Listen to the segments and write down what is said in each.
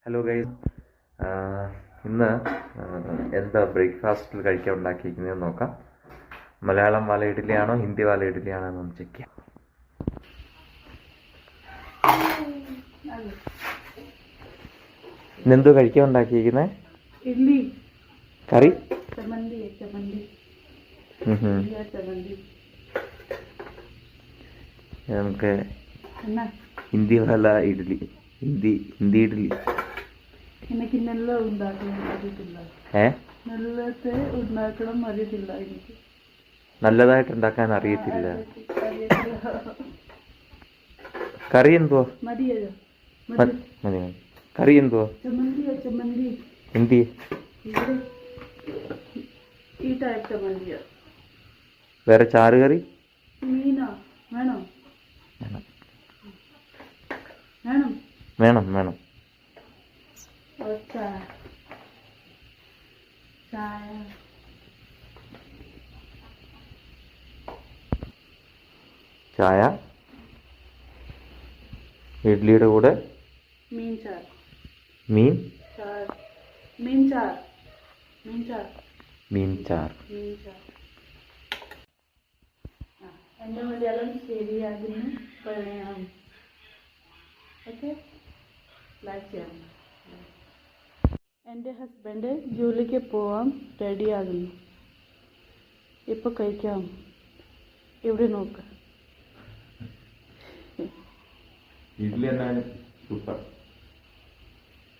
Hello guys, ഇന്ന് എന്താ ബ്രേക്ക്ഫാസ്റ്റിൽ കഴിക്കാൻ ഉണ്ടാക്കിയിരിക്കുന്നതെന്ന് നോക്കാം. മലയാളം വാല ഇഡ്ഡലിയാണോ ഹിന്ദി വാല ഇഡ്ഡലിയാണോ എന്ന് ചെക്ക് ചെയ്യാം. ഇന്നെന്തോ കഴിക്കാൻ ഉണ്ടാക്കിയിരിക്കുന്നത്? ഇഡ്ഡലി കറി ചമ്മന്തി. നമുക്ക് ഹിന്ദി വാല ഇഡ്ഡലി, ഹിന്ദി ഇഡ്ഡലി. എനിക്ക് നെല്ല ഉണ്ടാക്കണം അറിയത്തില്ല. നെല്ലത്തെ ഉണ്ടാക്കണം അറിയത്തില്ല. എനിക്ക് നല്ലതായിട്ട് ഉണ്ടാക്കാൻ അറിയത്തില്ല. കറി എന്തുവാ? മതി. കറി എന്തുവാ? ചമ്മന്തി. ഹിന്ദി ഈ ടൈപ്പ് ചമ്മന്തിയാ. വേറെ ചാറ് കറി മീനോ വേണോ? വേണം. ചായ, ഇഡ്ഡലിയുടെ കൂടെ മീൻ ചാർ. എൻ്റെ മലയാളം ശരിയാകുന്നു പറയാം. ഓക്കെ, ലൈക്ക് ചെയ്യാം. എൻ്റെ ഹസ്ബൻഡ് ജോലിക്ക് പോവാൻ റെഡിയാകുന്നു. ഇപ്പോൾ കഴിക്കാം. ഇവിടെ നോക്ക്. ഇഡ്ഡലി എന്നാണ് സൂപ്പർ.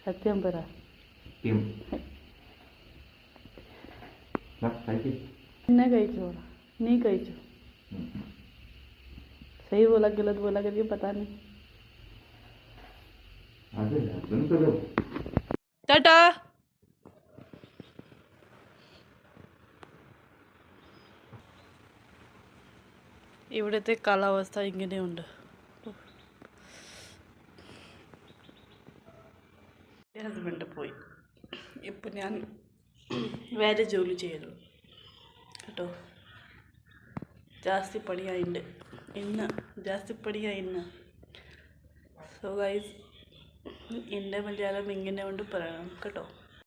സത്യം പറ. എന്നെ കഴിച്ചോളാം. നീ കഴിച്ചോ. सही बोला गलत बोला करके पता नहीं. टाटा. ഇവിടുത്തെ കാലാവസ്ഥ ഇങ്ങനെയുണ്ട്. എൻ്റെ ഹസ്ബൻഡ് പോയി. ഇപ്പം ഞാൻ വേറെ ജോലി ചെയ്തു കേട്ടോ. ಜಾಸ್ತಿ ಪಡಿಯಾಯಿണ്ട് ഇന്ന്. സോ ഗൈസ്, എൻ്റെ മലയാളം ഇങ്ങനെ കൊണ്ട് പറയണം കേട്ടോ.